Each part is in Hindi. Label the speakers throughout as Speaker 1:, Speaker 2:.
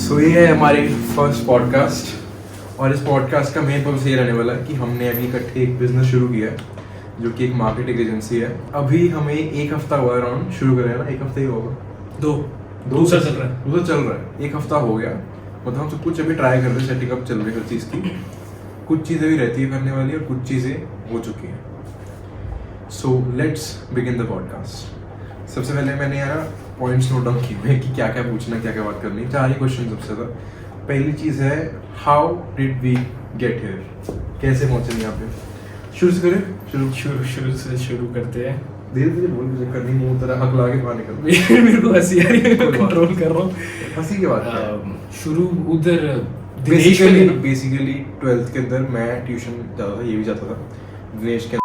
Speaker 1: सो ये है हमारी फर्स्ट पॉडकास्ट और इस पॉडकास्ट का मेन पर्पस ये रहने वाला है कि हमने अभी इकट्ठे एक बिजनेस शुरू किया है जो कि एक मार्केटिंग एजेंसी है। अभी हमें एक हफ्ता हुआ अराउंड शुरू करें ना, एक हफ्ता ही होगा, दूसरा चल रहा है, एक हफ्ता हो गया। मतलब हम सब कुछ अभी ट्राई कर रहे हैं, सेटिंग अप चल रही है हर चीज़ की। कुछ चीज़ें भी रहती है करने वाली और कुछ चीज़ें हो चुकी हैं। So let's begin the podcast. सबसे पहले मैंने यार पॉइंट्स नोट डाउन किए हुए हैं कि क्या क्या पूछना, क्या क्या बात करनी। 4 ही क्वेश्चन सबसे ज़्यादा। पहली चीज़ है how did we get here, कैसे पहुंचे यहाँ पे। शुरू से करें,
Speaker 2: शुरू से शुरू करते हैं।
Speaker 1: धीरे धीरे बोल, मुझे करनी नहीं होता है, हकला के बाहर निकल।
Speaker 2: मेरे को हंसी आ रही है, कंट्रोल कर रहा हूँ।
Speaker 1: हंसी की बात है।
Speaker 2: शुरू उधर
Speaker 1: बेसिकली 12th के अंदर मैं ट्यूशन जाता था, ये भी जाता था दिनेश के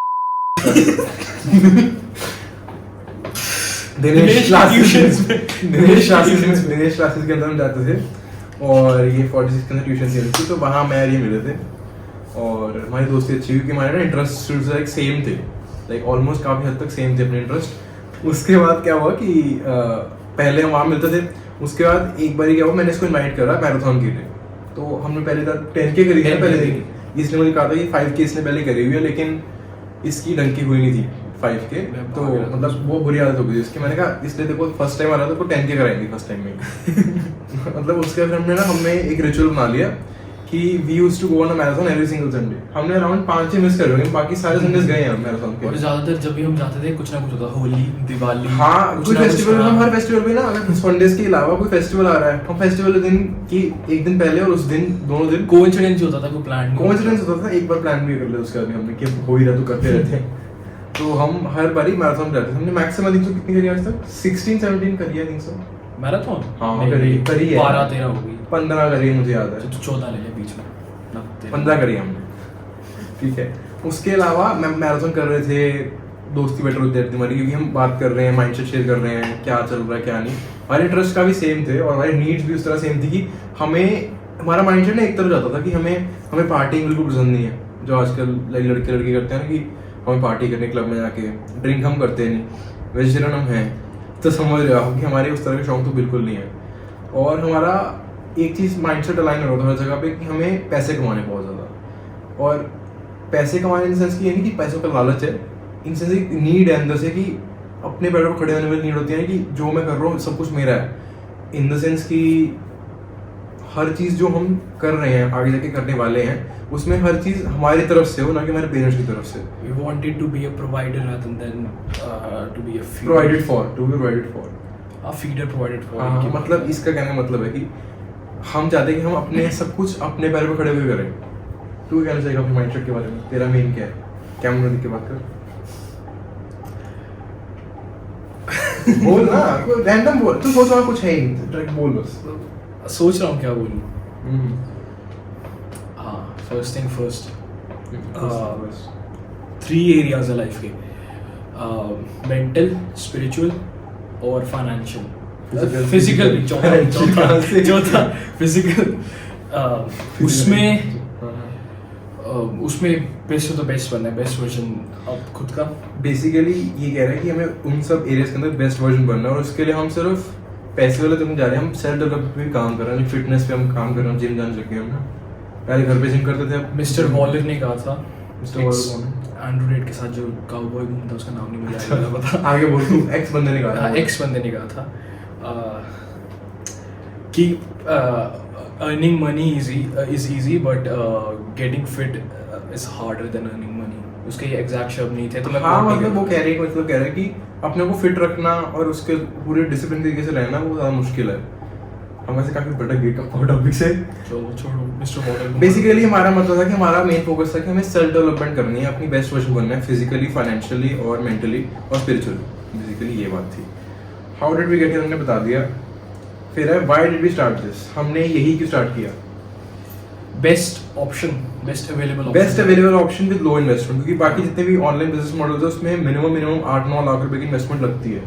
Speaker 1: दिनेश क्लासेस के अंदर हम जाते थे और ये 46 के अंदर ट्यूशन चलती थी, तो वहाँ मैं ये मिले थे और हमारी दोस्ती अच्छी हुई कि हमारे ना इंटरेस्ट लाइक सेम थे, लाइक ऑलमोस्ट काफ़ी हद तक सेम थे अपने इंटरेस्ट। उसके बाद क्या हुआ कि पहले हम वहाँ मिलते थे, उसके बाद एक बार क्या हुआ, मैंने इसको इनवाइट करा मैराथन के लिए। तो हमने पहले 10 के करी है पहले दिन, इसने मुझे कहा था कि 5 के इसने पहले करी हुई है, लेकिन इसकी डंकी हुई नहीं थी 5 के, तो मतलब वो बुरी आदत हो गई इसकी। मैंने कहा इसलिए देखो फर्स्ट टाइम आ रहा था तो 10 के कराएंगे फर्स्ट टाइम में। मतलब उसके बाद हमने एक रिचुअल बना लिया कि we used to go on a marathon every single Sunday. हमने अराउंड 5 मिस कर रहे हैं, बाकी सारे संडेज गए हैं मैराथन के।
Speaker 2: और ज्यादातर जब भी हम जाते थे कुछ ना कुछ होता, होली, दिवाली,
Speaker 1: हाँ कोई फेस्टिवल। हम हर फेस्टिवल पे ना, अगर संडेज के अलावा कोई फेस्टिवल आ रहा है, हम फेस्टिवल दिन की एक दिन पहले और उस दिन दोनों दिन
Speaker 2: कोइंसिडेंस होता था, कोई प्लान
Speaker 1: होता था। एक बार प्लान भी कर लिया उसके बाद हमने कि हो ही रहा तो करते रहते हैं। तो हम हर बारी मैराथन जाते थे। हमने मैक्सिमम दिन कितनी करी आज तक? 16-17 करी है, 300
Speaker 2: मैराथन।
Speaker 1: हाँ करी है
Speaker 2: 12-13 हो गई,
Speaker 1: 15 करी है मुझे याद है।
Speaker 2: तो 14 ले ले बीच में,
Speaker 1: 15 करी हमने, ठीक है। उसके अलावा मैराथन कर रहे थे, दोस्ती बेटर होती रहती हमारी, क्योंकि हम बात कर रहे हैं, माइंडसेट शेयर कर रहे हैं, क्या चल रहा है क्या नहीं। हमारे इंटरेस्ट का भी सेम थे और हमारे नीड्स भी उस तरह सेम थी कि हमारा माइंडसेट ना एक तरफ जाता था कि हमें पार्टी बिल्कुल पसंद नहीं है, जो आजकल लड़के करते हैं ना कि हमें पार्टी करने क्लब में जाके। ड्रिंक हम करते नहीं, वेजिटेरियन हम हैं, तो समझ रहे हो कि हमारे उस तरह के शौक तो बिल्कुल नहीं है। और हमारा एक चीज़ माइंडसेट अलाइन हो रहा था हर जगह पे कि हमें पैसे कमाने बहुत ज़्यादा। और पैसे कमाने इन सेंस की ये नहीं कि पैसों का लालच है, इन सेंस एक नीड है अंदर से कि अपने पैरों पर खड़े होने वाली नीड होती है कि जो मैं कर रहा हूँ सब कुछ मेरा है। इन द सेंस कि हर चीज़ जो हम कर रहे हैं, आगे जाके करने वाले हैं, उसमें हर चीज़ हमारी तरफ से हो, ना कि हमारे पेरेंट्स की तरफ से।
Speaker 2: We wanted to be a provider rather than to be a feeder.
Speaker 1: provided for.
Speaker 2: A feeder provided for.
Speaker 1: हाँ, मतलब इसका कहने का मतलब है कि हम चाहते हैं कि हम अपने सब कुछ अपने पैरों पर खड़े हुए करें। तू क्या कहना चाहेगा अपने माइंडसेट के बारे में? तेरा मेन क्या है? कैमरा देख के बात कर। बोल ना, कोई रैंडम बोल। तू सोच रहा कुछ है ही, डायरेक्ट बोल बस।
Speaker 2: सोच रहा हूँ क्या बोलूँ। हाँ, फर्स्ट थिंग फर्स्ट, 3 एरियाज है लाइफ के, मेंटल, स्पिरिचुअल और फाइनेंशियल। फिजिकल भी चौथा फिजिकल। उसमें बेस्ट तो बेस्ट बनना है, बेस्ट वर्जन अब खुद का।
Speaker 1: बेसिकली ये कह रहा है कि हमें उन सब एरियाज के अंदर बेस्ट वर्जन बनना है और उसके लिए हम सिर्फ पैसे वाले तो जा रहे हैं, हम सेल्फ डेवलपमेंट पे काम कर रहे हैं, फिटनेस पे हम काम कर रहे हैं, जिम जाने लगे हम ना। पहले घर पे जिम करते थे।
Speaker 2: मिस्टर वॉलर ने कहा था,
Speaker 1: मिस्टर वॉलर
Speaker 2: एंड्रू टेट के साथ जो काउबॉय घूमता है, उसका नाम नहीं मुझे याद पता।
Speaker 1: आगे बोल तू। एक्स बंदे ने कहा,
Speaker 2: एक्स बंदे ने कहा था कि earning money is easy but getting fit is harder than earning money. उसके ये एग्जैक्ट शब्द नहीं थे, तो मैं
Speaker 1: हाँ मतलब वो कह रहे हैं कि अपने को फिट रखना और उसके पूरे डिसिप्लिन तरीके से रहना वो ज़्यादा मुश्किल है। हम ऐसे काफ़ी बड़ा गेट का टॉपिक से
Speaker 2: छोड़ो मिस्टर वॉलर।
Speaker 1: बेसिकली हमारा मतलब था कि हमारा मेन फोकस था कि हमें सेल्फ डेवलपमेंट करनी है, अपनी बेस्ट वर्जन बनना है, फिजिकली, फाइनेंशियली और मेंटली और स्पिरिचुअली। बेसिकली ये बात थी। How did we get here हमने बता दिया। फिर है why did we start this, हमने यही क्यों स्टार्ट किया।
Speaker 2: Best available
Speaker 1: option with low investment, क्योंकि बाकी जितने भी ऑनलाइन बिजनेस मॉडल्स है उसमें मिनिमम 8-9 लाख रुपए की इन्वेस्टमेंट लगती है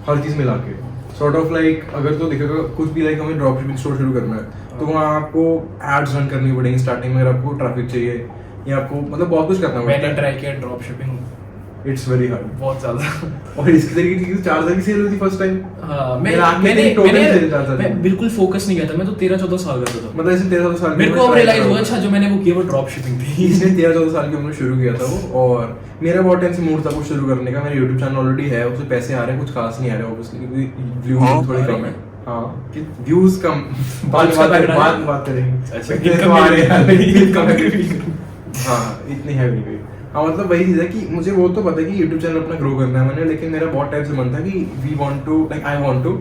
Speaker 1: हर चीज़ मिला के। सॉर्ट ऑफ लाइक अगर तो देखोगे कुछ भी, लाइक हमें ड्रॉप शिपिंग स्टोर शुरू करना है तो वहाँ आपको एड्स रन करनी पड़ेंगी स्टार्टिंग में, अगर आपको ट्रैफिक चाहिए या आपको मतलब बहुत कुछ करना पड़ता है।
Speaker 2: मैंने ट्राई किया drop shipping,
Speaker 1: it's very hard.
Speaker 2: बहुत ज्यादा।
Speaker 1: और इसकी तरीके की 4,000 की सेल हुई थी फर्स्ट टाइम।
Speaker 2: हाँ,
Speaker 1: मैंने
Speaker 2: मैं बिल्कुल फोकस नहीं किया था, मैं तो 13-14 साल का था।
Speaker 1: मतलब ऐसे 13-14 साल
Speaker 2: मेरे को अब रियलाइज हुआ अच्छा जो मैंने वो किया वो ड्रॉप शिपिंग थी।
Speaker 1: इसने 13-14 साल की उम्र में शुरू किया था वो। और मेरा बहुत टाइम से मूड था कुछ शुरू करने का। मेरा यूट्यूब चैनल ऑलरेडी है, उससे पैसे आ रहे हैं, कुछ खास नहीं आ रहे ऑब्वियसली, क्योंकि व्यूज थोड़े कम है। हाँ, व्यूज कम, बात करेंगे।
Speaker 2: अच्छा,
Speaker 1: हाँ, इतनी है भी नहीं। हाँ, मतलब वही चीज़ है कि मुझे वो तो पता है कि यूट्यूब चैनल अपना ग्रो करना है मैंने, लेकिन मेरा बहुत टाइम से मन था कि I want to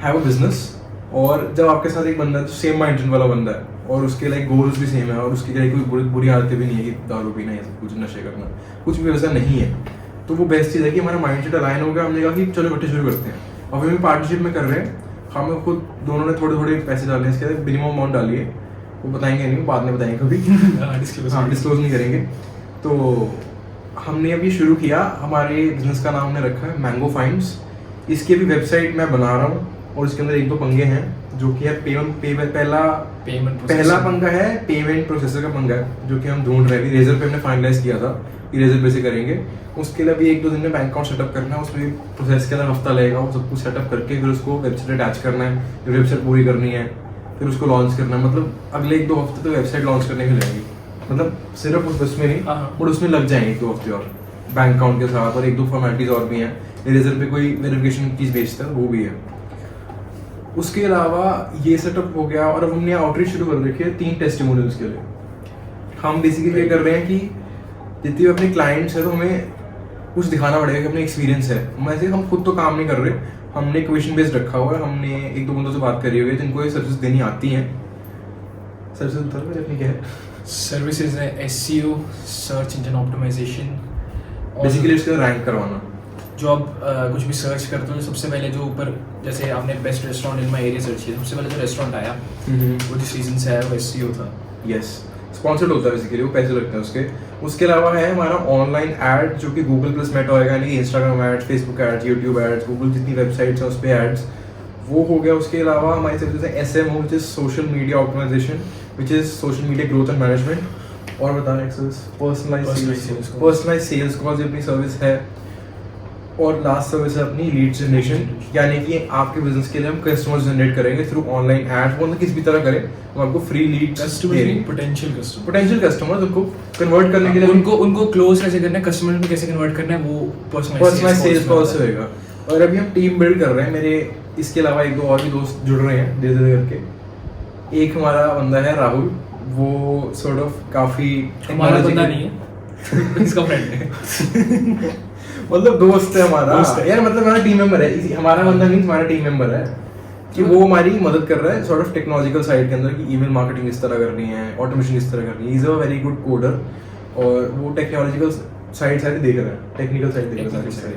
Speaker 1: have a business. और जब आपके साथ एक बंदा है, सेम माइंडसेट वाला बंदा है, और उसके लाइक गोल्स भी सेम है, और उसकी कोई बुरी आदतें भी नहीं है कि दारू पीना या कुछ नशे करना, कुछ भी वैसा नहीं है, तो वो बेस्ट चीज़ है कि हमारा माइंडसेट अलाइन हो गया। हमने कहा कि चलो इकट्ठे शुरू करते हैं, और फिर हम पार्टनरशिप में कर रहे हैं। हम खुद दोनों ने थोड़े थोड़े पैसे डाले हैं, इसके मिनिमम अमाउंट डालिए, वो बताएंगे नहीं, बाद में बताएंगे कभी। डिस्क्लोज नहीं करेंगे। तो हमने अभी शुरू किया, हमारे बिजनेस का नाम हमने रखा है मैंगो फाइंड्स। इसकी अभी वेबसाइट मैं बना रहा हूँ, और इसके अंदर 1-2 पंगे हैं, जो कि है पहला पंगा है पेमेंट प्रोसेसर का पंगा है, जो कि हम ढूंढ रहे हैं। अभी रेजर पे हमने फाइनलाइज किया था कि रेजर पे से करेंगे। उसके लिए अभी 1-2 दिन में बैंक अकाउंट सेटअप करना है, उसमें प्रोसेस के अंदर हफ्ता लगेगा। वो सब कुछ सेटअप करके फिर उसको वेबसाइट अटैच करना है, फिर वेबसाइट पूरी करनी है, फिर उसको लॉन्च करना है। मतलब अगले 1-2 हफ्ते तो वेबसाइट लॉन्च करने में लगेगी। मतलब सिर्फ उसमें नहीं, बट उसमें लग जाएंगे 1-2 हफ्ते और, बैंक अकाउंट के साथ, और 1-2 फॉर्मेलिटीज और भी हैं। इरेजर पे कोई वेरिफिकेशन चीज़ भेजता है वो भी है। उसके अलावा ये सेटअप हो गया, और अब हमने आउटरीच शुरू कर रखी है 3 टेस्टिमोनियल्स के लिए। हम बेसिकली क्या कर रहे हैं कि जितने भी अपने क्लाइंट्स हैं, तो हमें कुछ दिखाना पड़ेगा कि अपना एक्सपीरियंस है। वैसे हम खुद तो काम नहीं कर रहे, हमने क्वेश्चन बेस्ड रखा हुआ है। हमने 1-2 बंदों से बात करी हुई है जिनको ये सर्विस देनी आती हैं। सर्विस अपनी क्या है?
Speaker 2: सर्विसेज है SEO, search engine optimisation,
Speaker 1: basically इसका रैंक करवाना।
Speaker 2: जो आप कुछ भी सर्च करते हो, सबसे पहले जो ऊपर, जैसे आपने best restaurant in my area search किया, सबसे पहले जो रेस्टोरेंट आया वो जिस रीजन से आया वो SEO था।
Speaker 1: यस, स्पॉन्सर्ड होता है बेसिकली, वो पैसे लगते हैं उसके। उसके अलावा है हमारा ऑनलाइन एड, जो कि गूगल प्लस मेटा होएगा, यानी Instagram ads, Facebook ads, YouTube ads, Google जितनी वेबसाइट्स हैं उस पर एड्स, वो हो गया। उसके अलावा हमारी सर्विस है SMO, which is social media optimisation, which is social media growth and management. और बताना एक सर्विस पर्सनलाइज सेल्स कॉल्स अपनी सर्विस है। और लास्ट सर्विस है अपनी लीड जनरेशन, यानी कि आपके बिजनेस के लिए हम कस्टमर्स जनरेट करेंगे थ्रू ऑनलाइन एड्स। वो किसी भी तरह करें, हम आपको फ्री लीड पोटेंशियल कस्टमर्स, उनको कन्वर्ट करने के लिए
Speaker 2: उनको क्लोज कैसे करना है, कस्टमर में कैसे कन्वर्ट करना है, वो
Speaker 1: पर्सनलाइज सेल्स कॉल से होएगा। और अभी हम टीम बिल्ड कर रहे हैं। मेरे इसके अलावा 1-2 और भी दोस्त जुड़ रहे हैं धीरे धीरे करके। एक हमारा बंदा है राहुल, वो सॉर्ट ऑफ काफी
Speaker 2: हमारा बंदा नहीं है इसका फ्रेंड है
Speaker 1: मतलब दोस्त है हमारा यार, मतलब हमारा टीम मेंबर है। हमारा बंदा मींस हमारा टीम मेंबर है कि वो हमारी मदद कर रहा है सॉर्ट ऑफ टेक्नोलॉजिकल साइड के अंदर, कि ईमेल मार्केटिंग इस तरह करनी है, ऑटोमेशन इस तरह करनी है। Is a very good coder, और वो टेक्नोलॉजिकल साइड सारे देख रहा है, टेक्निकल साइड देख रहा है।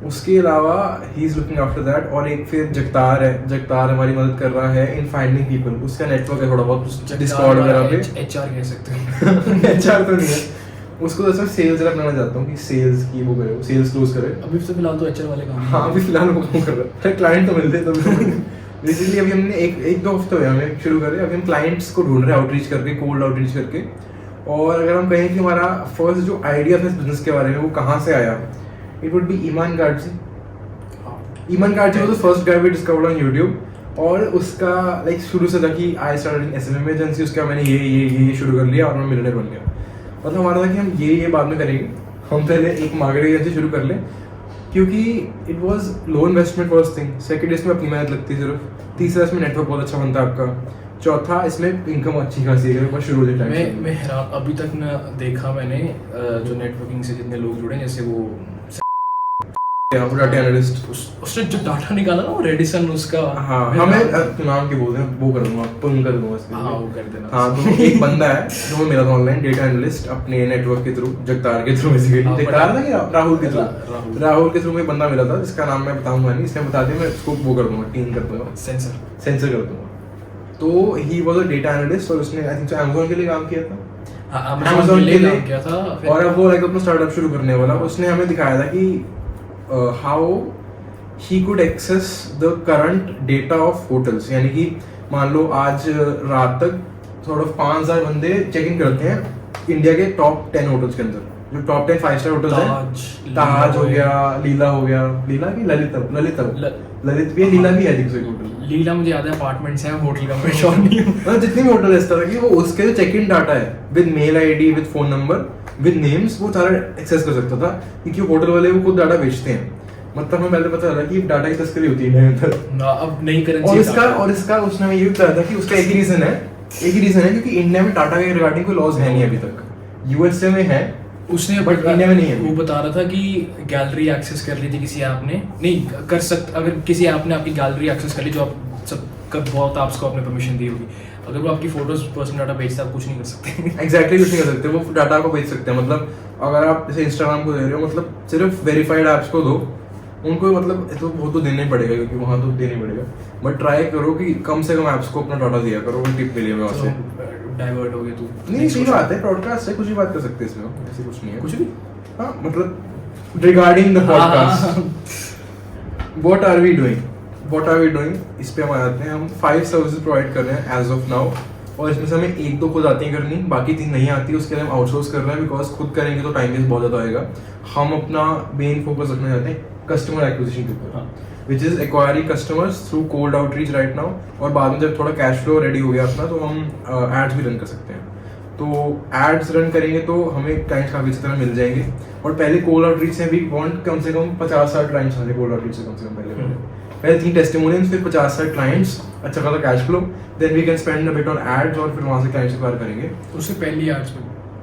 Speaker 1: उसके अलावा he is looking after that. और एक फिर जगतार है, जगतार हमारी मदद कर रहा है इन फाइंडिंग पीपल। उसका नेटवर्क है थोड़ा बहुत डिस्कॉर्ड वगैरह पे।
Speaker 2: HR कह सकते हैं
Speaker 1: HR तो नहीं है उसको, दरअसल सेल्स रखना चाहता हूँ कि सेल्स की वो करे, सेल्स क्लोज करे।
Speaker 2: अभी तो फिलहाल तो HR वाले काम।
Speaker 1: हाँ, अभी फिलहाल वो काम कर रहा है, क्लाइंट तो मिलते हैं तभी। बेसिकली अभी हमने 1-2 हफ्ते हुए हमें शुरू करे। अभी हम क्लाइंट्स को ढूंढ रहे हैं आउटरीच करके, कोल्ड आउटरीच करके। और अगर हम कहें कि हमारा फर्स्ट जो आइडिया था इस बिजनेस के बारे में वो कहाँ से आया, it would be Iman Gadzhi. Iman Gadzhi was the first guy we discovered on YouTube. और उसका लाइक शुरू से था कि I started in SMM agency, उसका मैंने ये शुरू कर लिया और मैं मिलियनेयर बन गया। मतलब हमारा था कि हम ये बाद में करेंगे, हम पहले एक मार्केटिंग एजेंसी शुरू कर लें, क्योंकि it was low investment first thing. Second, इसमें अपनी मेहनत लगती है सिर्फ। तीसरा, इसमें नेटवर्क बहुत अच्छा बनता है आपका। चौथा, इसमें इनकम अच्छी खासी है बस शुरू होने टाइम।
Speaker 2: मैं हैरान, अभी तक ना देखा मैंने जो नेटवर्किंग से जितने लोग जुड़े, जैसे वो
Speaker 1: डाटा एनालिस्ट,
Speaker 2: उसने जो डाटा निकाला ना वो रेडिसन उसका।
Speaker 1: हाँ, हमें नाम के बोलते हैं, वो कर दूंगा, पुन कर दूंगा इसके लिए।
Speaker 2: हाँ, वो कर देना।
Speaker 1: हाँ, तो एक बंदा है जो मिला था ऑनलाइन, डेटा एनालिस्ट, अपने नेटवर्क के थ्रू, जगतार के थ्रू बेसिकली। जगतार था कि राहुल के थ्रू? राहुल के थ्रू में बंदा मिला था जिसका नाम मैं बताऊंगा नहीं, इसमें बता दिया, मैं उसको वो कर दूंगा, टीम कर दूंगा, सेंसर कर दूंगा। तो he was a data analyst, और उसने आई थिंक Amazon के लिए काम किया था। Amazon के लिए
Speaker 2: किया था।
Speaker 1: और अब वो लाइक अपना स्टार्टअप शुरू करने वाला। उसने हमें दिखाया था कि how he could access the current data of hotels, यानी कि मान लो आज रात तक sort of 5,000 बंदे चेक इन करते हैं इंडिया के टॉप 10 होटल्स के अंदर, जो टॉप 10 5 स्टार होटल्स हैं, ताज हो गया, लीला हो गया, लीला की ललित भी है, लीला भी है एक होटल।
Speaker 2: लीला मुझे याद है अपार्टमेंट्स हैं, होटल का मैं श्योर नहीं हूँ।
Speaker 1: मतलब जितने भी होटल है इस तरह की, वो उसके जो चेक इन डाटा है with mail ID, with phone number, with names, वो सारा एक्सेस कर सकता था, क्योंकि होटल वाले वो खुद डाटा बेचते हैं। मतलब हमें पहले पता चला कि डाटा की तस्करी होती है अंदर।
Speaker 2: अब नई करेंसी
Speaker 1: और इसका उसने हमें ये भी बताया था कि उसका एक ही रीजन है क्योंकि इंडिया में टाटा के रिगार्डिंग कोई लॉज है नहीं अभी तक। यूएसए में है उसने, बट इंडिया में नहीं है।
Speaker 2: वो बता रहा था कि गैलरी एक्सेस कर ली थी किसी ऐप ने, नहीं कर सकते, अगर किसी ऐप ने आपकी गैलरी एक्सेस कर ली जो आप सब कब बहुत आपको आपने परमिशन दी होगी, अगर वो आपकी फोटोज पर्सनल डाटा बेचता है आप कुछ नहीं कर सकते।
Speaker 1: एग्जैक्टली कुछ नहीं कर सकते, वो डाटा को बेच सकते हैं। मतलब अगर आप जैसे इंस्टाग्राम को दे रहे हो, मतलब सिर्फ वेरीफाइड ऐप्स को दो उनको, मतलब तो वो तो देना ही पड़ेगा क्योंकि वहाँ तो देना ही पड़ेगा, बट ट्राई करो कि कम से कम ऐप्स को अपना डाटा दिया करो, टिप मिले वहाँ से।
Speaker 2: डाइवर्ट हो गया तू,
Speaker 1: नहीं सही बात है, ब्रॉडकास्ट है, कुछ भी बात कर सकते हैं इसमें, ऐसे कुछ नहीं है कुछ भी। हाँ मतलब regarding the podcast what are we doing, इस पे हम आते हैं। हम 5 सर्विसेज प्रोवाइड कर रहे हैं एज ऑफ नाउ, और इसमें से हमें 1-2 खुद आती हैं करनी, बाकी 3 नहीं आती, उसके लिए हम आउटसोर्स कर रहे हैं, बिकॉज खुद करेंगे तो टाइम वेस्ट बहुत ज़्यादा आएगा। हम अपना मेन फोकस रखना चाहते हैं कस्टमर एक्विजिशन के ऊपर, which is acquiring customers through cold outreach right now, और बाद में जब थोड़ा कैश फ्लो रेडी हो गया अपना, तो हम एड्स भी रन कर सकते हैं। तो एड्स रन करेंगे तो हमें क्लाइंट्स काफ़ी अच्छी तरह मिल जाएंगे, और पहले कोल्ड आउटरीच से भी वांट कम से कम 50-60 क्लाइंट्स आते कोल्ड आउटरीच से, कम से कम पहले 3 टेस्टिमोनियल्स, फिर 50-60 क्लाइंट्स, अच्छा खासा cash flow, then we can spend a bit on ads, और फिर वहाँ से क्लाइंट्स एक्वायर करेंगे।
Speaker 2: उससे पहली एड्स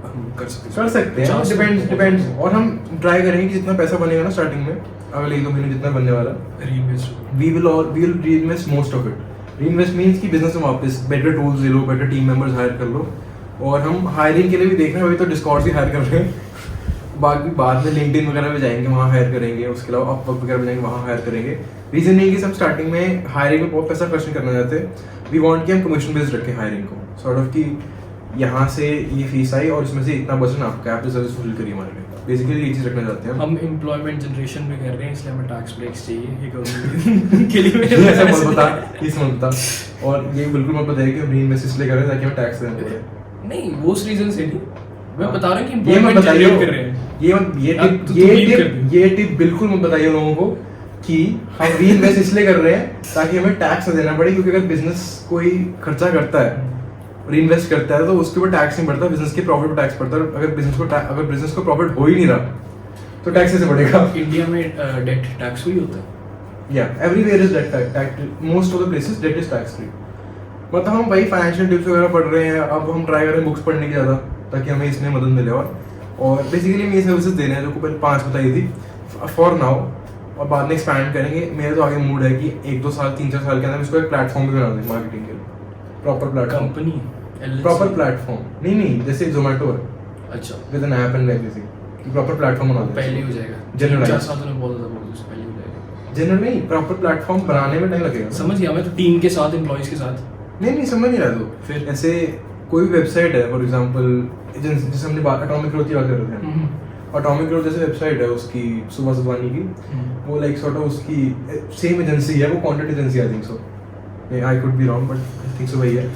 Speaker 2: हम कर सकते
Speaker 1: हैं, डिपेंड्स। और हम ट्राई करेंगे कि जितना पैसा बनेगा ना स्टार्टिंग में, अगले 1-2 महीने जितना बनने वाला, we will reinvest most of it. Reinvest means कि बिजनेस में वापस बेटर टूल्स ले लो, बेटर टीम मेंबर्स हायर कर लो, और हम हायरिंग के लिए भी देख रहे हैं, अभी तो डिस्कॉर्ड भी हायर कर रहे हैं, बाकी बाद में लिंक्डइन वगैरह पे जाएंगे, वहाँ हायर करेंगे, उसके अलावा अपवर्क वगैरह पे जाएंगे, वहाँ हायर करेंगे। रीजन नहीं कि सब स्टार्टिंग में हायरिंग में बहुत पैसा खर्च नहीं करना चाहते, वी वांट कि हम कमीशन बेस्ड रखें हायरिंग को, सॉर्ट ऑफ कि यहाँ से ये फीस आई और इसमें से इतना परसेंट आपका आप सर्विस फुल करिए हमारे लिए, बेसिकली ये चीज रखना चाहते हैं
Speaker 2: हम। एम्प्लॉयमेंट जनरेशन भी कर रहे हैं, इसलिए हमें टैक्स ब्रेक्स चाहिए, ये गवर्नमेंट के लिए
Speaker 1: ऐसा मत बता, इस मत बता, और ये बिल्कुल मत बताइए कि हम रीइन्वेस्ट इसलिए कर रहे हैं ताकि हमें टैक्स देना पड़े,
Speaker 2: नहीं वो उस रीजन से नहीं, मैं बता रहा हूँ कि
Speaker 1: ये मत
Speaker 2: एम्प्लॉयमेंट
Speaker 1: बताइए,
Speaker 2: जनरेट कर रहे हैं।
Speaker 1: ये टिप बिल्कुल मत बताइए लोगों को कि हम रीइन्वेस्ट इसलिए कर रहे हैं ताकि हमें टैक्स देना पड़े, क्योंकि अगर बिजनेस कोई खर्चा करता है, रीइन्वेस्ट करता है, तो उसके ऊपर टैक्स नहीं पड़ता, बिजनेस के प्रॉफिट पर टैक्स पड़ता है। अगर बिजनेस को प्रॉफिट हो ही नहीं रहा तो टैक्स कैसे पड़ेगा?
Speaker 2: इंडिया में डेट टैक्स फ्री होता है,
Speaker 1: या everywhere is debt tax, most of the places debt is tax free. मतलब हम भाई फाइनेंशियल टिप्स वगैरह पढ़ रहे हैं, अब हम ट्राई करें बुक्स पढ़ने की ज़्यादा, ताकि हमें इसमें मदद मिले। और बेसिकली हम ये सर्विसेज दे रहे हैं जो को पहले 5 बताई थी फॉर नाउ, और बाद में एक्सपैंड करेंगे। मेरा तो आगे मूड है कि 1-2 साल 3-4 साल के अंदर इसको एक प्लेटफॉर्म भी बना दें मार्केटिंग के लिए, proper platform,
Speaker 2: company
Speaker 1: proper platform, नहीं जैसे जोमेटो है,
Speaker 2: अच्छा
Speaker 1: with an app and everything, proper platform बना दें।
Speaker 2: पहले हो जाएगा,
Speaker 1: जनरलाइज
Speaker 2: 4 साल में बहुत ज़्यादा बोल दूँ, पहले हो जाएगा।
Speaker 1: जनरल नहीं, प्रॉपर प्लेटफॉर्म बनाने में टाइम लगेगा।
Speaker 2: समझ गया मैं, तो टीम के साथ, एम्प्लॉइज के साथ।
Speaker 1: नहीं समझ नहीं रहा तो
Speaker 2: फिर
Speaker 1: ऐसे कोई वेबसाइट है, फॉर एग्जांपल जैसे हमने बात एटॉमिक ग्रोथ की बात कर रहे थे, एटॉमिक ग्रोथ जैसे वेबसाइट है उसकी, सुबह सुबानी की, वो लाइक सॉर्ट ऑफ उसकी सेम एजेंसी है, वो content agency I think so, I could be wrong but I think so वही है।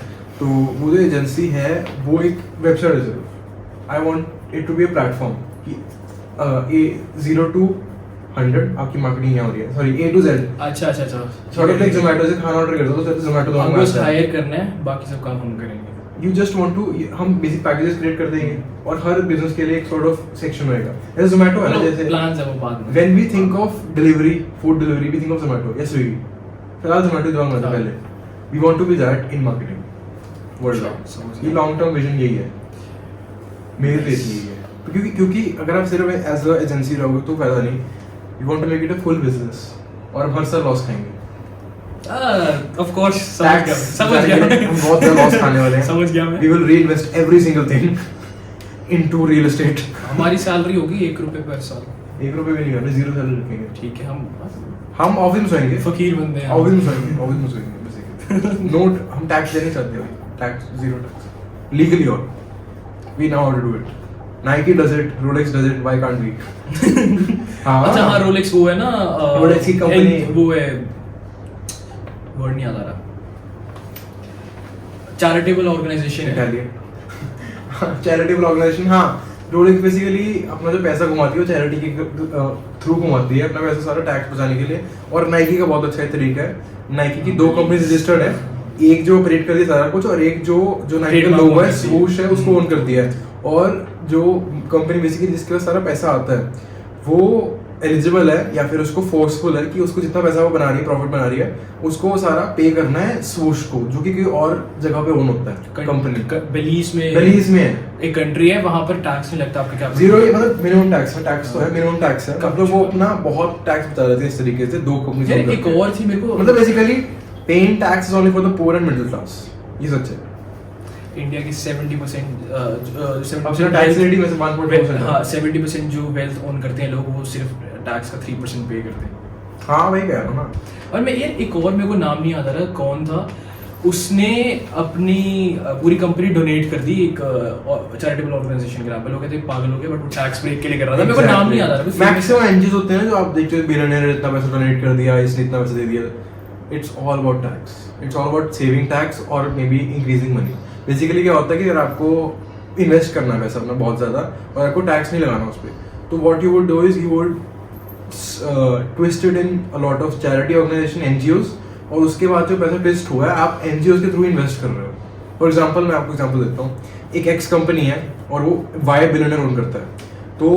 Speaker 1: तो वो जो एजेंसी है वो एक वेबसाइट है सिर्फ। I want it to be a platform कि 0 to 100 आपकी मार्केटिंग यहाँ हो रही है, सॉरी A to Z।
Speaker 2: अच्छा
Speaker 1: सॉर्ट ऑफ लाइक जोमेटो से खाना ऑर्डर करते हो तो जोमेटो
Speaker 2: हमको बस हायर करना है, बाकी सब काम हम करेंगे।
Speaker 1: यू जस्ट वांट टू, हम बेसिक पैकेजेस क्रिएट कर देंगे और हर बिजनेस के लिए एक सॉर्ट ऑफ सेक्शन होएगा। जैसे जोमेटो है ना, जैसे
Speaker 2: प्लान्स है वो बाद में।
Speaker 1: When we think of delivery, food delivery, we think of Zomato या स्विगी। फिलहाल जोमेटो दिमाग में पहले, we want to be that in marketing worldwide. ये लॉन्ग टर्म विजन यही है, मेरे लिए यही है। क्योंकि अगर आप सिर्फ एज अ एजेंसी रहोगे तो फायदा नहीं। You want to make it a full business, और हम हर साल लॉस खाएंगे।
Speaker 2: ऑफ कोर्स समझ गया
Speaker 1: हम बहुत ज्यादा लॉस खाने वाले हैं।
Speaker 2: समझ गया मैं।
Speaker 1: We will reinvest every single thing into real estate।
Speaker 2: हमारी सैलरी होगी 1 रुपए पर साल।
Speaker 1: 1 रुपए भी नहीं करना, 0 सैलरी रखेंगे।
Speaker 2: ठीक है,
Speaker 1: हम ऑफिस में सोएंगे,
Speaker 2: फकीर बंदे हैं।
Speaker 1: ऑफिस में सोएंगे बेसिकली। नोट, हम टैक्स देने चाहते हैं, टैक्स 0 टैक्स लीगली, और we know how to do it। Nike does it, Rolex does it, why can't we?
Speaker 2: अच्छा हाँ, रोलेक्स वो है ना,
Speaker 1: रोलेक्स की कंपनी,
Speaker 2: वो है, वर्ड नहीं आ रहा, चैरिटेबल ऑर्गेनाइजेशन है।
Speaker 1: चैरिटेबल ऑर्गेनाइजेशन, हाँ। रोलेक्स बेसिकली अपना जो पैसा कमाती है वो चैरिटी के थ्रू कमाती है अपना पैसा सारा टैक्स बचाने के लिए। और नाइकी का बहुत अच्छा तरीका है, नाइकी की 2 कंपनी रजिस्टर्ड है, एक जो ऑपरेट करती है सारा कुछ और एक जो नाइकी का लोगो है स्वूश है उसको ओन करती है। और जो कंपनी बेसिकली जिसके पास सारा पैसा आता है वो एलिजिबल है या फिर उसको फोर्सफुल है कि उसको जितना पैसा वो बना रही है प्रॉफिट बना रही है उसको सारा पे करना है स्वूश को, जो कि कोई और जगह पे ओन होता है कंपनी।
Speaker 2: बेलीज
Speaker 1: में है
Speaker 2: एक कंट्री है, वहां पर टैक्स नहीं लगता आपके क्या
Speaker 1: जीरो, मतलब मिनिमम टैक्स है, टैक्स तो है, मिनिमम टैक्स है, मतलब वो अपना बहुत टैक्स बचा लेते हैं इस तरीके से 2 कंपनी।
Speaker 2: एक और थी मेरे को,
Speaker 1: मतलब basically paying tax is only for the poor and middle class, ये सच है।
Speaker 2: इंडिया की 70%
Speaker 1: अपना टैक्स रेट में से 1.4%।
Speaker 2: हाँ 70% जो वेल्थ ओन करते हैं लोग वो सिर्फ टैक्स का 3% पे करते हैं।
Speaker 1: हाँ वही कह रहा हूँ ना।
Speaker 2: और मैं ये एक और मेरे को नाम नहीं याद आ रहा कौन था, उसने अपनी पूरी कंपनी डोनेट कर दी एक चैरिटेबल ऑर्गेनाइजेशन के नाम पे। लोग कहते हैं पागल हो गए, बट वो टैक्स ब्रेक के लिए कर रहा था। मेरे को नाम नहीं याद आ रहा।
Speaker 1: मैक्सिमम एनजीओ होते हैं जो आप देखते हो बिलियनियर इतना पैसा डोनेट कर दिया, इसने इतना पैसा दे दिया। It's all about tax, it's all about saving tax और maybe increasing money. Basically क्या होता है कि अगर आपको इन्वेस्ट करना है पैसा अपना बहुत ज़्यादा और आपको टैक्स नहीं लगाना उस पर, तो what you would do is you would twisted in a lot of charity organisation NGOs, और उसके बाद जो पैसा ट्विस्ट हुआ है आप एनजीओज के थ्रू इन्वेस्ट कर रहे हो। फॉर एग्जांपल मैं आपको एग्जांपल देता हूँ, एक एक्स कंपनी है और वो वाई बिलियनर ओन करता है, तो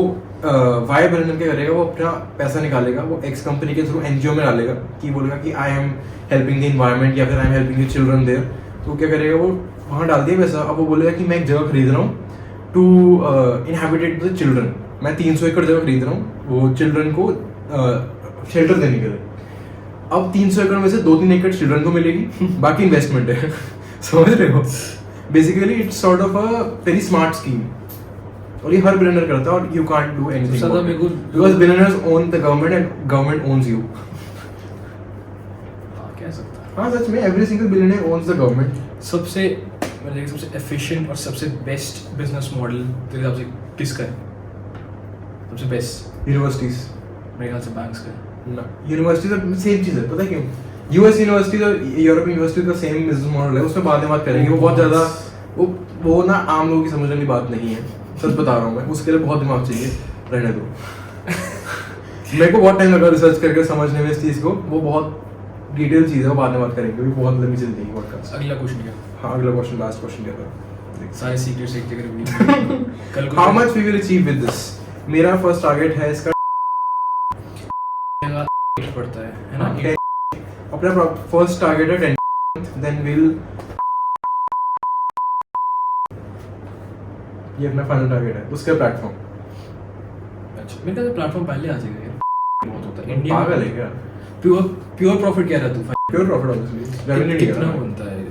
Speaker 1: वाई बिलियनर क्या करेगा, वो अपना पैसा निकालेगा, वो एक्स कंपनी के थ्रू एनजीओ में डालेगा कि बोलेगा कि I am helping the environment या फिर I am helping the children there. तो क्या करेगा, वो वहाँ डाल दिया पैसा। अब वो बोलेगा कि मैं एक जगह खरीद रहा हूँ टू इनहैबिटेट द चिल्ड्रन, मैं 300 एकड़ जगह खरीद रहा हूँ वो चिल्ड्रन को शेल्टर देने के लिए। अब 300 एकड़ में से 2-3 एकड़ चिल्ड्रन को मिलेगी, बाकी इन्वेस्टमेंट है। समझ रहे हो? Basically it's sort of a very smart scheme, और ये हर बिलियनर करता है और you can't do anything because billionaires own the government and government owns you.
Speaker 2: कह सकता है
Speaker 1: हाँ सच में every single billionaire owns the government.
Speaker 2: सबसे मतलब सबसे एफिशिएंट और सबसे बेस्ट बिजनेस मॉडल तेरे हिसाब से किसका है? सबसे बेस्ट
Speaker 1: यूनिवर्सिटीज,
Speaker 2: मेरे ख्याल से बैंक्स का है।
Speaker 1: ना यूनिवर्सिटीज सेम चीज है, पता है क्यों? यूएस यूनिवर्सिटीज और यूरोपियन यूनिवर्सिटीज का सेम बिजनेस मॉडल है, उसमें बाद में बात करेंगे। वो बहुत ज्यादा वो ना आम लोगों की समझने वाली बात नहीं है, सच बता रहा हूँ मैं, उसके लिए बहुत दिमाग चाहिए, रहने दो। मेरे को बहुत टाइम लगा रिसर्च करके समझने में इस चीज को, वो बहुत डिटेल चीज है, वो बाद में बात करेंगे, क्योंकि बहुत लंबी चलती है पॉडकास्ट।
Speaker 2: अगला क्वेश्चन क्या?
Speaker 1: हाँ अगला क्वेश्चन, लास्ट क्वेश्चन क्या था?
Speaker 2: सारे सीक्रेट्स एक जगह रिवील कल को
Speaker 1: how much we will achieve with this. मेरा फर्स्ट टारगेट है इसका
Speaker 2: पड़ता है ना,
Speaker 1: अपना फर्स्ट टारगेट है 10, देन विल ये अपना फाइनल टारगेट है उसका प्लेटफॉर्म।
Speaker 2: अच्छा मेरे ख्याल से प्लेटफॉर्म पहले आ जाएगा यार, बहुत होता है इंडिया
Speaker 1: पागल है क्या?
Speaker 2: प्योर प्रॉफिट कह रहा तू?
Speaker 1: प्योर प्रॉफिट ऑब्वियसली, रेवेन्यू नहीं
Speaker 2: कितना
Speaker 1: है
Speaker 2: बनता है?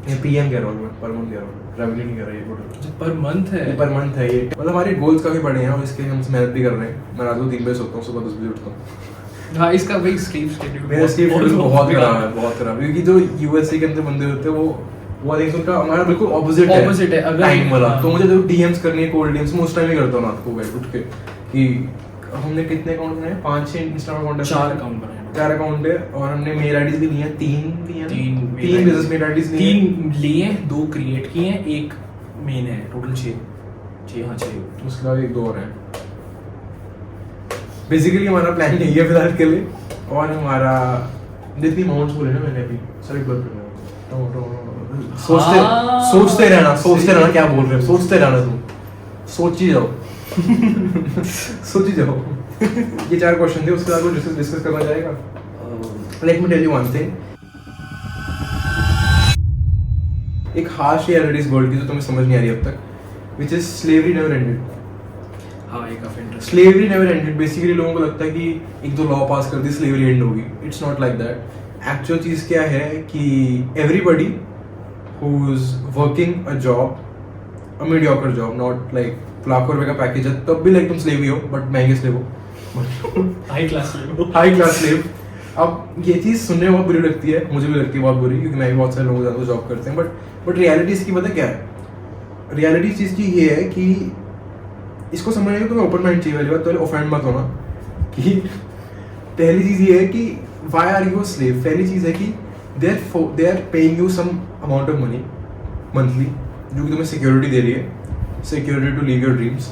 Speaker 1: ये पीएम कह रहा हूं मैं, पर मंथ कह रहा हूं, रेवेन्यू नहीं कर रहा ये टोटल
Speaker 2: पर मंथ है,
Speaker 1: पर मंथ है ये। मतलब हमारे गोल्स काफी बड़े हैं और इसके लिए हम मेहनत भी कर रहे हैं। मैं रात को 3 बजे सोता हूं, सुबह 10 बजे उठता हूं।
Speaker 2: हाँ इसका भाई स्लीप शेड्यूल
Speaker 1: मेरा स्लीप शेड्यूल बहुत खराब है, बहुत खराब, क्योंकि जो यूएसए के अंदर बंदे होते हैं वो आई थिंक उनका हमारा बिल्कुल ऑपोजिट
Speaker 2: है अगर
Speaker 1: टाइम वाला। तो मुझे जो डीएम्स करनी है, कोल्ड डीएम्स मैं उस टाइम ही करता हूं रात को बैठ उठ के कि हमने कितने अकाउंट बनाए, 5-6 इंस्टाग्राम अकाउंट है,
Speaker 2: 4 अकाउंट बनाए,
Speaker 1: 4 अकाउंट है, और हमने मेल आईडीज भी ली हैं, 3 बिजनेस मेल आईडीज ली हैं,
Speaker 2: 3 लिए, 2 क्रिएट किए हैं, 1 मेन है, टोटल 6 हाँ 6।
Speaker 1: उसके बाद 1-2 और हैं। बेसिकली हमारा प्लान यही है फिलहाल के लिए, और हमारा जितनी अमाउंट्स बोले ना मैंने अभी सभी बात करना सोचते रहना क्या बोल रहे हो, सोचते रहना, तुम सोची जाओ। सोची जाओ। ये 4 क्वेश्चन थे, उसके बाद वो डिस्कस करना जाएगा। Let me tell you one thing, एक हार्श रियलिटी इस वर्ल्ड की जो तुम्हें समझ नहीं आ रही अब तक, which is slavery never ended.
Speaker 2: हाँ ये काफी interesting.
Speaker 1: Slavery never ended. Basically लोगों को लगता है कि एक दो लॉ पास कर दी स्लेवरी एंड होगी। It's not like that. Actual चीज क्या है कि everybody who is working a job, a mediocre job, not like लाखों रुपए का पैकेज है तब भी लाइक तुम स्लेव ही हो, बट महंगे स्लेव हो,
Speaker 2: हाई क्लास
Speaker 1: स्लेव। अब ये चीज सुनने में बहुत बुरी लगती है, मुझे भी लगती है बहुत बुरी, क्योंकि मैं भी बहुत सारे लोगों के साथ जॉब करते हैं, बट रियलिटी इसकी पता क्या है? रियलिटी चीज की ये है कि इसको समझने के तुम्हें ओपन माइंड चाहिए। पहली बात तो ऑफेंड मत होना कि पहली चीज ये है कि why are you a slave. पहली चीज है कि they are paying you some amount of money monthly, जो कि तुम्हें सिक्योरिटी दे रही है, security to leave your dreams.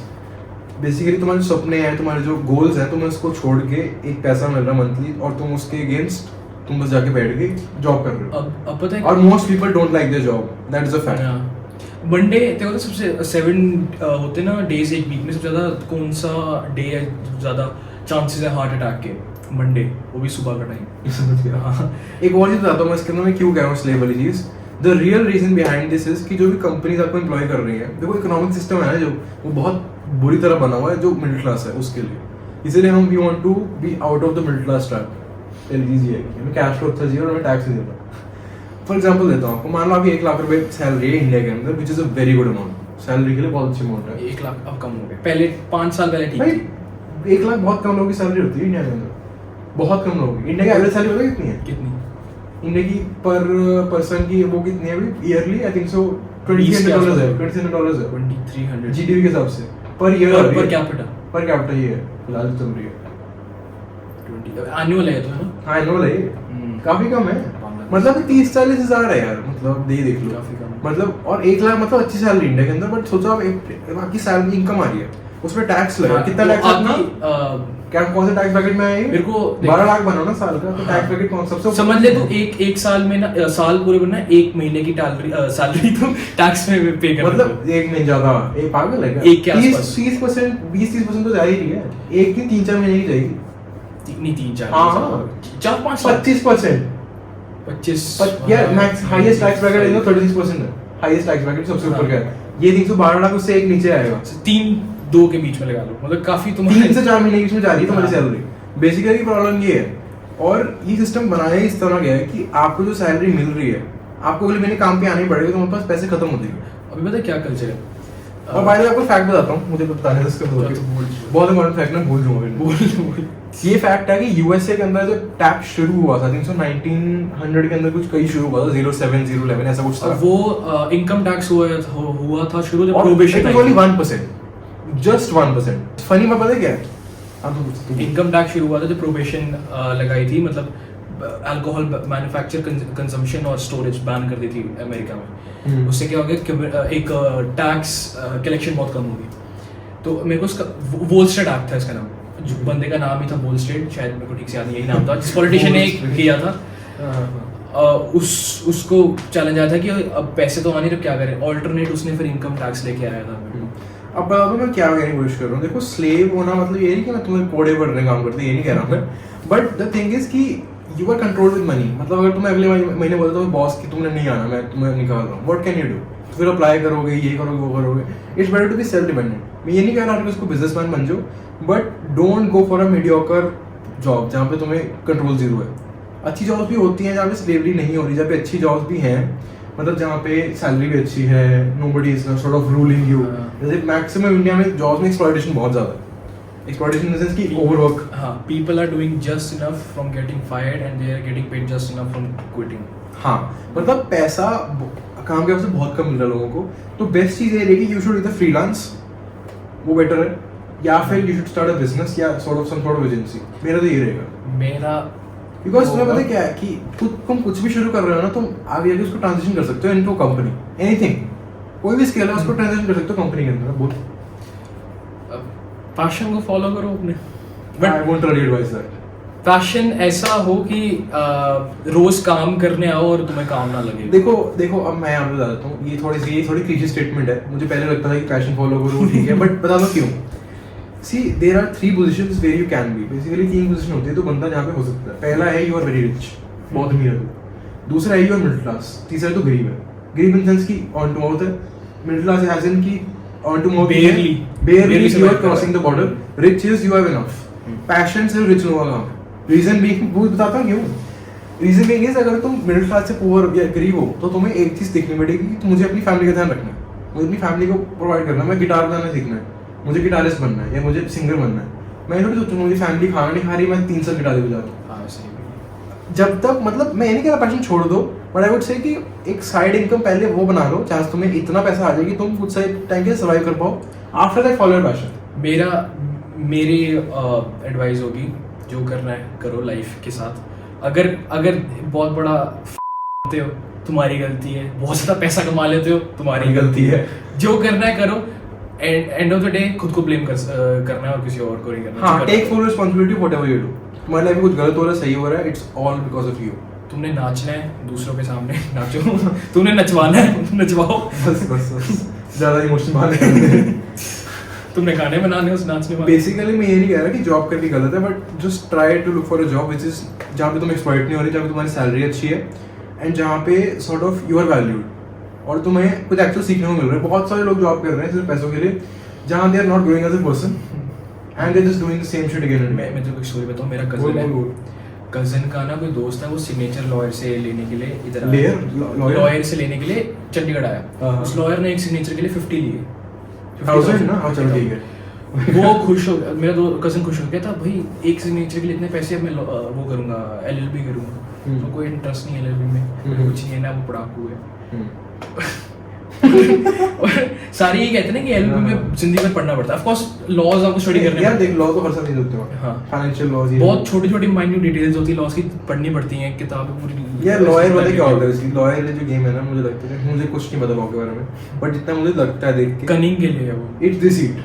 Speaker 1: Basically तुम्हारे जो सपने हैं, तुम्हारे जो गोल्स हैं, तुम्हें उसको छोड़ के एक पैसा मिल रहा है मंथली, और तुम उसके अगेंस्ट तुम बस जाके बैठ के जॉब कर रहे हो।
Speaker 2: अब पता है,
Speaker 1: और most people don't like their job, that is a fact.
Speaker 2: Monday देखो तो सबसे 7 होते ना डेज एक वीक में, सबसे ज़्यादा कौन सा डे है ज़्यादा चांसेस है हार्ट अटैक के? मंडे, वो भी सुबह का टाइम।
Speaker 1: समझ गया। हाँ, एक और चीज़ बताता हूँ मैं इसके अंदर, मैं क्यों कह रहा हूँ स्लेव वाली चीज़। The real reason behind this is कि जो भी कंपनीज आपको एम्प्लॉय कर रही है, देखो इकोनॉमिक सिस्टम है ना जो, वो बहुत बुरी तरह बना हुआ है जो मिडिल क्लास है उसके लिए। इसीलिए हम we want to be out of the middle class trap. एलजीजी है कि हमें कैश फ्लो अच्छा चाहिए और हमें टैक्स नहीं देना। फॉर एग्जाम्पल देता हूँ आपको, मान लो आपकी 1 लाख रुपए सैलरी है इंडिया के अंदर, which is a very good amount, salary के लिए बहुत अच्छी अमाउंट है।
Speaker 2: 1 लाख अब कम हो गए, पहले 5 साल पहले ठीक
Speaker 1: भाई
Speaker 2: थी।
Speaker 1: 1 लाख बहुत कम लोगों की सैलरी होती है इंडिया के अंदर, बहुत कम लोगों की। इंडिया की एवरेज सैलरी पता है कितनी है?
Speaker 2: कितनी?
Speaker 1: इंडिया की पर पर्सन की वो कितनी है अभी ईयरली? आई थिंक सो $2,300 है, $2,300 है
Speaker 2: 2300
Speaker 1: जीडीपी के हिसाब से per year.
Speaker 2: Per capita,
Speaker 1: per capita ये है फिलहाल चल रही है।
Speaker 2: 20 एनुअल है तो, है ना?
Speaker 1: हाँ एनुअल है ये, काफी कम है।
Speaker 2: बांग्लादेश।
Speaker 1: मतलब 30-40 हजार है यार, मतलब दे देख लो
Speaker 2: काफी कम है।
Speaker 1: मतलब। और 1 लाख मतलब अच्छी सैलरी इंडिया के अंदर, बट सोचो आप आपकी सैलरी इनकम आ रही है, उसमें टैक्स लगा, कितना
Speaker 2: तो
Speaker 1: टैक्स अपना?
Speaker 2: आपकी,
Speaker 1: क्या कौन से टैक्स ब्रैकेट में है ये?
Speaker 2: मेरे को
Speaker 1: 12 लाख बनाओ ना साल का, तो
Speaker 2: हाँ।
Speaker 1: टैक्स ब्रैकेट कौन सबसे
Speaker 2: समझ ले तू एक साल में ना, साल पूरे बनना 1 महीने की सैलरी तो टैक्स में पे कर,
Speaker 1: मतलब 1 महीने ज्यादा, एक पागल है क्या?
Speaker 2: एक के आसपास।
Speaker 1: 30% 20-30% तो जा ही रही है, एक की 3-4 महीने की जाएगी।
Speaker 2: नहीं 3-4
Speaker 1: हाँ।
Speaker 2: 4-5
Speaker 1: 25%।
Speaker 2: 25
Speaker 1: यार मैक्स हाईएस्ट टैक्स ब्रैकेट है 36% है, हाईएस्ट टैक्स ब्रैकेट सबसे ऊपर का है ये। 312 लाख उससे एक नीचे आएगा,
Speaker 2: 3-2 के बीच में लगा लो, मतलब काफी
Speaker 1: 3 से 4 महीने के बीच में जा रही है तुम्हारी
Speaker 2: हाँ।
Speaker 1: सैलरी। बेसिकली प्रॉब्लम ये है, और ये सिस्टम बनाया इस तरह गया है कि आपको जो सैलरी मिल रही है, आपको अगले महीने काम पे आने ही पड़ेगा, तुम्हारे पास पैसे खत्म हो जाएंगे।
Speaker 2: अभी पता है क्या कल्चर है?
Speaker 1: और बाय द वे आपको फैक्ट बताता हूँ, मुझे बताने दो इसका बहुत इंपॉर्टेंट फैक्ट, मैं भूल जाऊंगा। ये फैक्ट है कि यूएसए के अंदर जब टैक्स शुरू हुआ था, 1900 के अंदर कुछ कहीं शुरू हुआ था, 07, 011 ऐसा कुछ था।
Speaker 2: वो इनकम टैक्स हुआ था शुरू, जब
Speaker 1: और
Speaker 2: probation
Speaker 1: it was only 1%, just 1%। Funny बात पता है क्या है?
Speaker 2: इनकम टैक्स शुरू हुआ था जब प्रोबेशन लगाई थी, मतलब अल्कोहल मैन्युफैक्चर, कंजम्पशन और स्टोरेज बैन कर दी थी अमेरिका में। उससे क्या हो गया कि एक टैक्स कलेक्शन बहुत कम होगी। तो मेरे को उसका वॉल स्ट्रीट एक्ट था इसका नाम, जो बंदे का नाम ही था वॉल स्ट्रीट, शायद मेरे को ठीक से याद नहीं, यही नाम था जिस पॉलिटिशियन ने किया था। उसको चैलेंज आया था कि अब पैसे तो आने, तो क्या करें? ऑल्टरनेट उसने फिर इनकम टैक्स लेके आया था।
Speaker 1: अब मैं क्या कहने की कोशिश कर रहा हूँ, देखो स्लेव होना मतलब ये नहीं कि मैं तुम्हें कोड़े पढ़ने काम करते, ये नहीं कह रहा हूँ मैं, बट द थिंग इज कि you are control with money. मतलब अगर तुम्हें अगले महीने बोलते हो बॉस कि तुमने नहीं आना, मैं तुम्हें निकाल रहा हूँ, व्हाट कैन यू डू? फिर अप्लाई करोगे, ये करोगे, वो करोगे। It's better to be self dependent. मैं ये नहीं कह रहा कि उसको बिजनेसमैन बन जाओ, but don't go for a mediocre job जहाँ पे तुम्हें कंट्रोल जीरो है। अच्छी जॉब्स भी होती हैं जहाँ पे स्लेवरी नहीं हो रही, जहाँ पे अच्छी जॉब्स भी हैं, मतलब जहाँ पे सैलरी भी अच्छी है, nobody is sort of ruling you. जैसे मैक्सिमम इंडिया में जॉब्स में एक्सप्लॉयटेशन बहुत ज्यादा है, एक्सप्लॉयटेशन इन द सेंस कि ओवरवर्क।
Speaker 2: हाँ, people are doing just enough from getting fired and they are getting paid just enough from quitting.
Speaker 1: हाँ, मतलब पैसा काम के वजह से बहुत कम मिल रहा है लोगों को। तो बेस्ट चीज़ ये रहेगी, यू शुड इधर फ्रीलांस, वो बेटर है, या फिर you should start a business या sort of some sort of agency. मेरा तो ये रहेगा।
Speaker 2: मेरा
Speaker 1: बिकॉज तुम्हें पता है क्या है कि तुम कुछ भी शुरू कर रहे हो ना, तुम आगे आगे उसको ट्रांजिशन कर सकते हो इनटू कंपनी, एनीथिंग, कोई भी स्केल है उसको ट्रांजिशन कर सकते हो कंपनी के अंदर। बहुत
Speaker 2: पैशन को फॉलो करो अपने,
Speaker 1: I won't really advice that.
Speaker 2: Passion ऐसा हो कि रोज काम करने आओ और तुम्हें काम ना लगे।
Speaker 1: देखो अब मैं आपको बता देता हूँ, ये थोड़ी क्लीशे स्टेटमेंट है, मुझे पहले लगता था कि पैशन फॉलो करो ठीक है, बट बता दो क्यों। See there are 3 positions where you can be. Basically 3 position होती है तो बंदा जहाँ पे हो सकता है। पहला है यू आर वेरी रिच, बहुत अमीर है तू। दूसरा है यू आर मिडिल क्लास। तीसरा है तो गरीब है। गरीब इन सेंस की ऑन टू माउथ है, मिडिल क्लास हैज इन की on to mouth barely you are crossing the border. Rich is you have enough. Passion सिर्फ रिच लोगों का काम है। रीजन बीइंग, वो बताता हूँ क्यों। रीजन बीइंग इज अगर तुम मिडिल क्लास से पुअर या गरीब हो तो तुम्हें एक चीज देखनी पड़ेगी कि मुझे अपनी फैमिली का ध्यान रखना है, मुझे अपनी फैमिली को प्रोवाइड करना है। मैं गिटार बजाना सीखना है, मुझे गिटारिस्ट बनना है, या मुझे सिंगर बनना है। मैं थोड़ी सोचूंगा मुझे फैमिली खाना नहीं खा रही, मैं 3 साल गिटार बजा रहा हूँ। जब तक मतलब मैं ये नहीं कह रहा पैशन छोड़ दो, बट आई वुड से कि एक साइड इनकम पहले वो बना लो जहाँ तुम्हें इतना पैसा आ जाए कि तुम कुछ सही टाइम के सर्वाइव कर पाओ। After that follow your passion.
Speaker 2: मेरी एडवाइस होगी, जो करना है करो लाइफ के साथ। अगर बहुत बड़ा हो तुम्हारी गलती है, बहुत ज़्यादा पैसा कमा लेते हो तुम्हारी गलती है, जो करना है करो, एंड ऑफ द डे खुद को ब्लेम करना है और किसी और को नहीं करना।
Speaker 1: हाँ, take full responsibility whatever you do. तुम्हारे लाइफ में कुछ गलत हो रहा है, सही हो रहा है, it's all because of you.
Speaker 2: तुमने नाचना है दूसरों के सामने नाचो, तुमने नचवाना है नचवाओ,
Speaker 1: बस ज्यादा इमोशन बाहर
Speaker 2: तुमने गाने बनाने उस नाचने वाले।
Speaker 1: बेसिकली मैं ये नहीं कह रहा कि जॉब करनी गलत है, but just try to look for a job which is जहाँ पे तुम एक्सप्लॉइट नहीं हो रही, जहाँ पे तुम्हारी सैलरी अच्छी है एंड जहाँ पे sort of you are valued और तुम्हें कुछ एक्चुअल सीखने को मिल रहा है। बहुत सारे लोग जॉब कर रहे हैं सिर्फ पैसों के लिए, जहाँ they are not growing as a person and they just doing the same shit again and
Speaker 2: मैं तुमको एक स्टोरी बताऊं। मेरा कजन है, कजन का ना कोई दोस्त है, वो सिग्नेचर लॉयर से लेने के लिए इधर लॉयर से लेने के लिए चंडीगढ़ आया। उस लॉयर ने एक सिग्नेचर के लिए 50 लिए
Speaker 1: 50,000 ना। हाँ चलो ठीक है।
Speaker 2: वो खुश हो गया, मेरा कजन खुश हो गया था, भाई एक सिग्नेचर के लिए इतने पैसे, अब मैं वो करूंगा LLB करूंगा। तो कोई इंटरेस्ट नहीं है LLB में, कुछ नहीं है ना, वो पढ़ाकू है। और सारे ये कहते हैं ना कि LLB में जिंदगी भर पढ़ना पड़ता है। ऑफ कोर्स लॉज आपको स्टडी करने
Speaker 1: यार देख, लॉ तो हर साल नहीं होते हैं।
Speaker 2: हाँ,
Speaker 1: फाइनेंशियल लॉज
Speaker 2: बहुत छोटी छोटी माइन्यूट डिटेल्स होती है लॉज की, पढ़नी पड़ती हैं, किताबें पूरी।
Speaker 1: यार लॉयर वाले क्या होता है, इसलिए लॉयर जो गेम है ना, मुझे लगता है, मुझे कुछ नहीं पता लॉ के बारे में, बट जितना मुझे लगता है देख के,
Speaker 2: कनिंग के लिए है वो।
Speaker 1: It's deceit,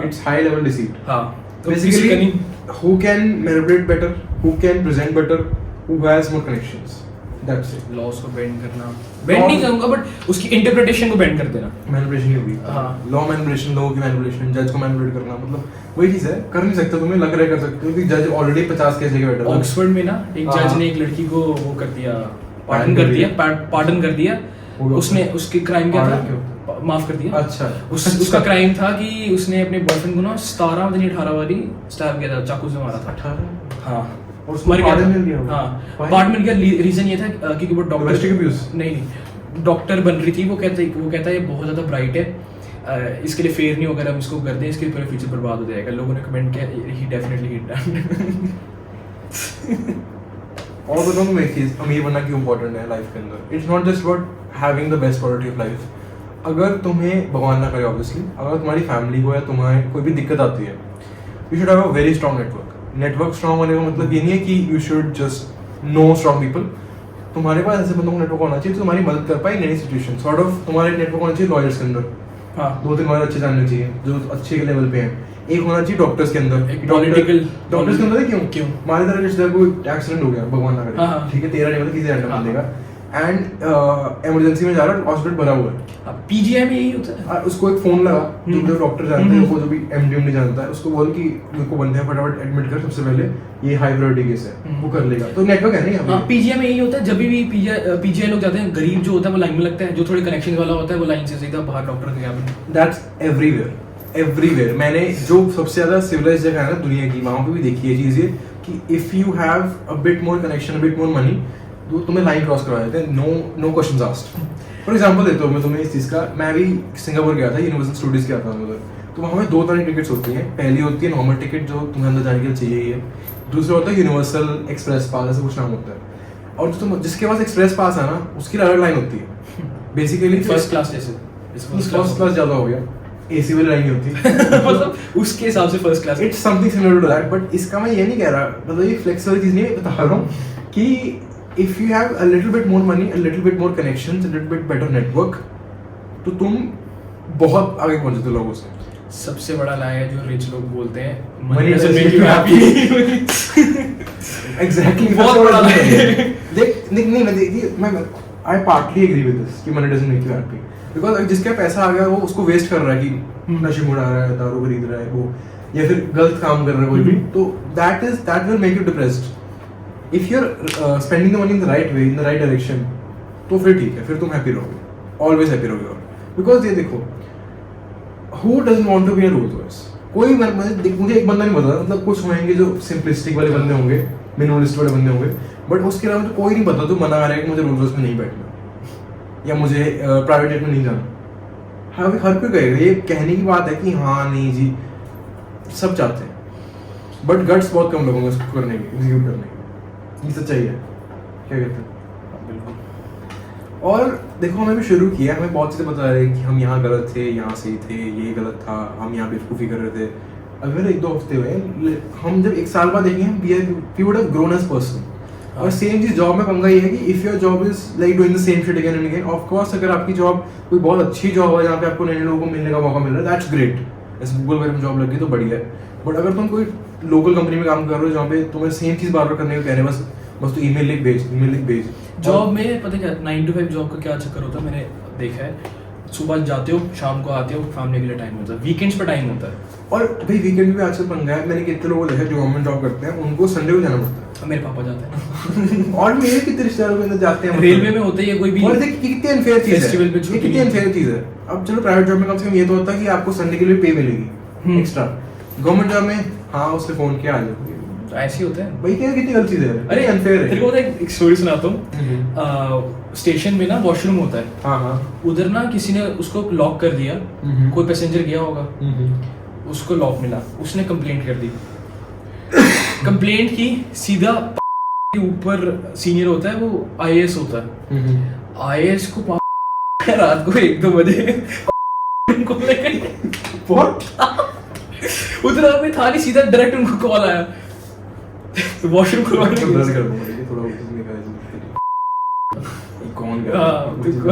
Speaker 1: it's high level deceit.
Speaker 2: हाँ,
Speaker 1: basically who can manipulate better, who can present better, who has more connections, that's it.
Speaker 2: Laws को बेंड करना, बेंड नहीं करूंगा बट उसकी इंटरप्रिटेशन को बेंड कर देना।
Speaker 1: मैनिपुलेशन होगी।
Speaker 2: हाँ,
Speaker 1: लॉ मैनिपुलेशन, लोगों की मैनिपुलेशन, जज को मैनिपुलेट करना, मतलब वही चीज है। कर नहीं सकते, तुम्हें लग रहा है कर सकते हो, क्योंकि जज ऑलरेडी 50 केस लेके बैठा है।
Speaker 2: ऑक्सफोर्ड में ना एक जज ने एक लड़की को वो कर दिया, पार्डन कर दिया। उसने उसके क्राइम क्या था, माफ कर दिया।
Speaker 1: अच्छा,
Speaker 2: उसका क्राइम था कि उसने अपने बॉयफ्रेंड को ना 17 नहीं 18 वाली स्टैब किया था, चाकू से मारा था।
Speaker 1: 18?
Speaker 2: हाँ,
Speaker 1: और उसको पार्डन मिल गया।
Speaker 2: हाँ, पार्डन मिल गया। रीजन ये था क्योंकि वो डॉक्टर नहीं डॉक्टर बन रही थी। वो कहता है ये बहुत ज्यादा ब्राइट है, इसके लिए फेयर नहीं होगा, हम इसको कर दें, इसके पूरा फ्यूचर बर्बाद हो जाएगा। लोगों ने कमेंट किया ही डेफिनेटली हिट डन।
Speaker 1: और बताऊं मैं एक चीज, अमीर बनना क्यों इंपॉर्टेंट है लाइफ के अंदर। It's not just about having the best quality of life. अगर तुम्हें भगवान ना करे ऑब्वियसली, अगर तुम्हारी फैमिली को या तुम्हें कोई भी दिक्कत आती है, you should have a very strong network strong होने का मतलब ये नहीं है कि you should just know strong people. तुम्हारे पास ऐसे बंदों का नेटवर्क होना चाहिए जो तुम्हारी मदद कर पाए in any situation. Sort of तुम्हारे नेटवर्क होना चाहिए लॉयर्स के अंदर,
Speaker 2: हाँ,
Speaker 1: 2-3 बार अच्छे जानने चाहिए जो अच्छे के लेवल पे हैं। एक होना चाहिए डॉक्टर्स के अंदर,
Speaker 2: एक पॉलिटिकल
Speaker 1: डॉक्टर्स के अंदर क्यों हमारे तरह रिश्तेदार को एक्सीडेंट हो गया, भगवान ना करे,
Speaker 2: हाँ,
Speaker 1: ठीक है, तेरा नहीं, मतलब किसी रैंडम बंदे का, एंड इमरजेंसी में जा रहा है, हॉस्पिटल भरा हुआ है।
Speaker 2: PGI में यही होता है।
Speaker 1: उसको एक फोन लगा, जो डॉक्टर जानता है, वो जो भी MD नहीं जानता है, उसको बोल कि मेरे को बंदे हैं, फटाफट एडमिट कर, सबसे पहले ये हाई प्रायोरिटी केस है, वो कर लेगा। तो नेटवर्क है ना।
Speaker 2: हाँ, PGI में यही होता है। जब भी PGI लोग जाते हैं, गरीब जो होता है वो लाइन में लगता है, जो थोड़े कनेक्शन वाला होता है वो लाइन से सीधा बाहर डॉक्टर के कैबिन।
Speaker 1: That's everywhere. मैंने जो सबसे ज्यादा सिविलाइज्ड जगह है ना दुनिया की, वहां पे भी देखी है चीज ये कि if you have a bit more connection, a bit more money, तो तुम्हें लाइन क्रॉस करवा देते हैं, no questions asked. For example देता हूँ मैं तुम्हें इस चीज का। मैं भी सिंगापुर गया था, यूनिवर्सल स्टूडियोज गया था उधर। तो वहाँ में 2 तरह की टिकट्स होती हैं। पहली होती है नॉर्मल टिकट, जो तुम्हें अंदर जाने के लिए चाहिए ही है। दूसरा होता है यूनिवर्सल एक्सप्रेस पास, ऐसा कुछ नाम होता है। और जो जिसके पास एक्सप्रेस पास है ना, उसकी अलग लाइन होती है। बेसिकली
Speaker 2: फर्स्ट क्लास जैसे,
Speaker 1: फर्स्ट क्लास ज्यादा हो गया, AC वाली लाइन होती है।
Speaker 2: मतलब उसके हिसाब से first class.
Speaker 1: It's something similar to that, but इसका मैं ये नहीं कह रहा, मतलब ये फ्लेक्स वाली चीज नहीं बता रहा हूँ कि if you have a little bit more money, a little bit more connections, a little bit better network, तो तुम बहुत आगे पहुंच जाते हो लोगों से।
Speaker 2: सबसे बड़ा लाई है जो रिच लोग बोलते हैं,
Speaker 1: Money
Speaker 2: doesn't
Speaker 1: doesn't
Speaker 2: make you
Speaker 1: make you
Speaker 2: happy।
Speaker 1: Exactly,
Speaker 2: बहुत बड़ा लाई है।
Speaker 1: देख नहीं मैं देखिए, मैं आई पार्टली एग्री विद दिस कि money doesn't make you happy, because जिसका पैसा आ गया वो उसको वेस्ट कर रहा है कि नशे में उड़ा रहा है, दारू खरीद रहा है वो, या फिर गलत काम कर रहा है कोई भी, तो that will make you depressed. If you are spending the money in the right way, in the right direction, तो फिर ठीक है, फिर तुम हैप्पी रहोगे, ऑलवेज हैप्पी रहोगे। बिकॉज ये देखो, who doesn't want to be a Rolls Royce? कोई मुझे एक बंदा नहीं पता, मतलब कुछ होंगे जो सिंपलिस्टिक वाले बंदे होंगे, मिनिमलिस्ट वाले बंदे होंगे, बट उसके अलावा तो कोई नहीं पता जो मना रहा है कि मुझे रोल्स रॉयस में नहीं बैठना या मुझे प्राइवेट जेट में नहीं जाना। हाँ, हर कोई कहेगा, ये कहने की बात है कि हाँ नहीं जी, सब चाहते हैं, बट गट्स बहुत कम लोगों में इसको करने की, एग्जीक्यूट करने की। ये सच्चाई है, क्या कहते हैं? और देखो, हमें भी शुरू किया, हमें बहुत चीज़ें बता रहे हैं कि हम यहाँ गलत थे, यहाँ सही थे, ये गलत था, हम यहाँ बेवकूफ़ी कर रहे थे। अगर 1-2 हफ्ते हुए, हम जब 1 साल बाद देखेंगे, we would have grown as person. और सेम चीज जॉब में पंगा ये है कि if your job is like doing the same shit again and again, of course अगर आपकी जॉब कोई बहुत अच्छी जॉब है जहाँ पे आपको नए लोगों को मिलने का मौका मिल रहा है, दैट्स ग्रेट, जैसे गूगल वगैरह में जॉब लग गई तो बढ़िया है। बट अगर तुम कोई लोकल कंपनी में काम कर रहे हो जहाँ पे तुम्हें सेम चीज बार बार करने को कह रहे हैं, बस तो ईमेल लिख भेज।
Speaker 2: जॉब में पता क्या 9 to 5 जॉब का क्या चक्कर होता है, मैंने देखा है, सुबह जाते हो शाम को आते हो, फैमिली के लिए टाइम होता है, वीकेंड्स पे टाइम होता है।
Speaker 1: और भाई वीकेंड भी आजकल पंगा है, मैंने कितने लोगों को देखा जो गवर्नमेंट जॉब करते हैं उनको संडे को जाना पड़ता
Speaker 2: मेरे पापा जाते हैं
Speaker 1: है और मेरे कितने रिश्तेदारों के अंदर जाते हैं,
Speaker 2: रेलवे में होता है ये कोई भी,
Speaker 1: और देख कितनी अनफेयर चीज
Speaker 2: फेस्टिवल पे
Speaker 1: है,
Speaker 2: छुट्टी
Speaker 1: कितनी अनफेयर चीज है। अब चलो प्राइवेट जॉब में कम से कम ये तो होता है कि आपको संडे के लिए पे मिलेगी एक्स्ट्रा, गवर्नमेंट जॉब में हाँ उसने फोन किया आ जाओ,
Speaker 2: ऐसे ही होता है
Speaker 1: भाई क्या कितनी गलत चीज है,
Speaker 2: अरे
Speaker 1: अनफेयर
Speaker 2: तेरे
Speaker 1: है।
Speaker 2: को पता है, एक स्टोरी सुनाता हूँ। स्टेशन में ना वॉशरूम होता है,
Speaker 1: हाँ
Speaker 2: उधर ना किसी ने उसको लॉक कर दिया, कोई पैसेंजर गया होगा, उसको लॉक मिला, उसने कंप्लेंट कर दी, कंप्लेंट की, सीधा के ऊपर सीनियर होता है, वो आईएएस होता है, आईएएस को रात को 1-2 बजे उनको उधर में था नहीं, सीधा डायरेक्ट उनको कॉल आया वॉशरूम खुलवाने के लिए।
Speaker 1: कर दूंगा थोड़ा कौन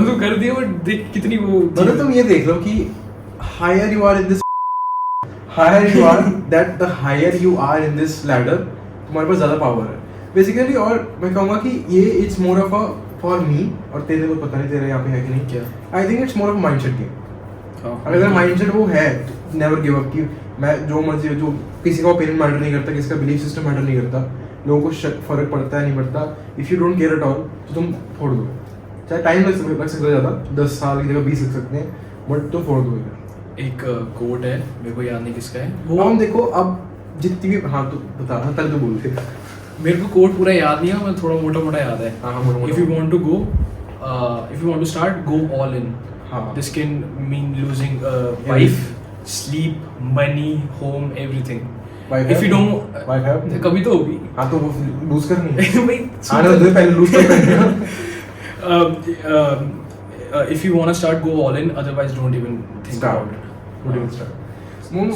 Speaker 2: तो कर दिया, बट देख कितनी वो
Speaker 1: मतलब तुम ये देख लो कि higher you are in this, higher you are that the higher you are in this ladder, तुम्हारे पास ज्यादा पावर है बेसिकली। और मैं कहूंगा कि ये it's more of a for me, और तेरे को पता नहीं तेरे यहाँ पे है कि नहीं,
Speaker 2: क्या
Speaker 1: I think it's more of mindset game. अगर माइंडसेट वो है, नेवर गिव अप, कि मैं जो मर्जी, जो किसी का ओपिनियन मैटर नहीं करता, किसी का बिलीफ सिस्टम मैटर नहीं करता, लोगों को फर्क पड़ता है नहीं पड़ता, if you don't care at all तो तुम फोड़ दो, चाहे टाइम लग सकता है ज़्यादा, 10 साल की जगह 20 लग सकते हैं, बट तो फोड़ दो।
Speaker 2: एक कोट है, मेरे को याद नहीं किसका है
Speaker 1: वो, हम देखो अब जितनी भी, हाँ तो बता, हाँ तक तो बोलते,
Speaker 2: मेरे को कोट पूरा याद नहीं है, मैं थोड़ा मोटा मोटा याद है।
Speaker 1: हाँ मोटा-मोटा।
Speaker 2: If you want to go, if you want to start, go all in.
Speaker 1: हाँ।
Speaker 2: This can mean losing wife, sleep, money, home, everything.
Speaker 1: Wife
Speaker 2: If you
Speaker 1: है?
Speaker 2: don't,
Speaker 1: Wife है?
Speaker 2: कभी तो होगी।
Speaker 1: हाँ तो वो लूज करनी है।
Speaker 2: भाई,
Speaker 1: आने दो पहले लूज करनी है।
Speaker 2: if you wanna start, go all in. Otherwise, don't even think
Speaker 1: Start.
Speaker 2: about it.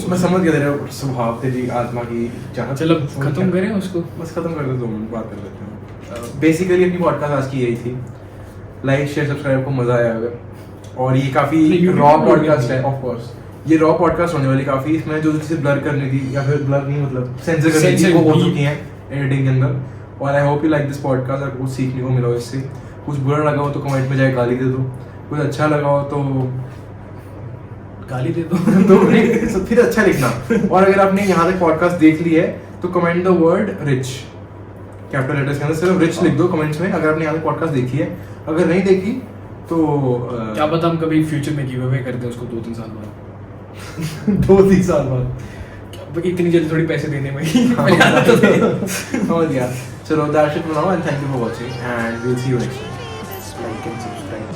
Speaker 1: मैं समझ गया तेरा स्वभाव, तेरी आत्मा की चाहत।
Speaker 2: चलो खत्म करें उसको।
Speaker 1: बस खत्म कर दो, 2 मिनट बात कर लेते हैं। बेसिकली अपनी पॉडकास्ट आज की यही थी। लाइक शेयर सब्सक्राइब, को मजा आया अगर, और ये काफी रॉ पॉडकास्ट है, ऑफ कोर्स ये रॉ पॉडकास्ट होने वाली काफी, इसमें जो चीजें ब्लर करनी थी या फिर ब्लर नहीं मतलब सेंसर करनी थी वो हो चुकी हैं एडिटिंग के अंदर। और I hope you like this podcast, अगर कुछ सीखने को मिला हो इससे, कुछ बुरा लगा हो तो कमेंट में जाके गाली दे दो, कुछ अच्छा लगा हो तो
Speaker 2: गाली दे दो
Speaker 1: तो नहीं, फिर अच्छा लिखना। और अगर आपने यहाँ तक पॉडकास्ट देख ली है तो comment the word rich, capital letters के अंदर सिर्फ रिच लिख दो कमेंट्स में, अगर आपने यहाँ तक पॉडकास्ट देखी है। अगर नहीं देखी तो
Speaker 2: क्या पता हम कभी फ्यूचर में गिव अवे कर दें उसको 2-3 साल बाद।
Speaker 1: 2-3 साल बाद
Speaker 2: इतनी जल्दी थोड़ी पैसे देने में
Speaker 1: समझ गया। चलो that's it for now and thank you for watching and we will see you next time. Like and subscribe.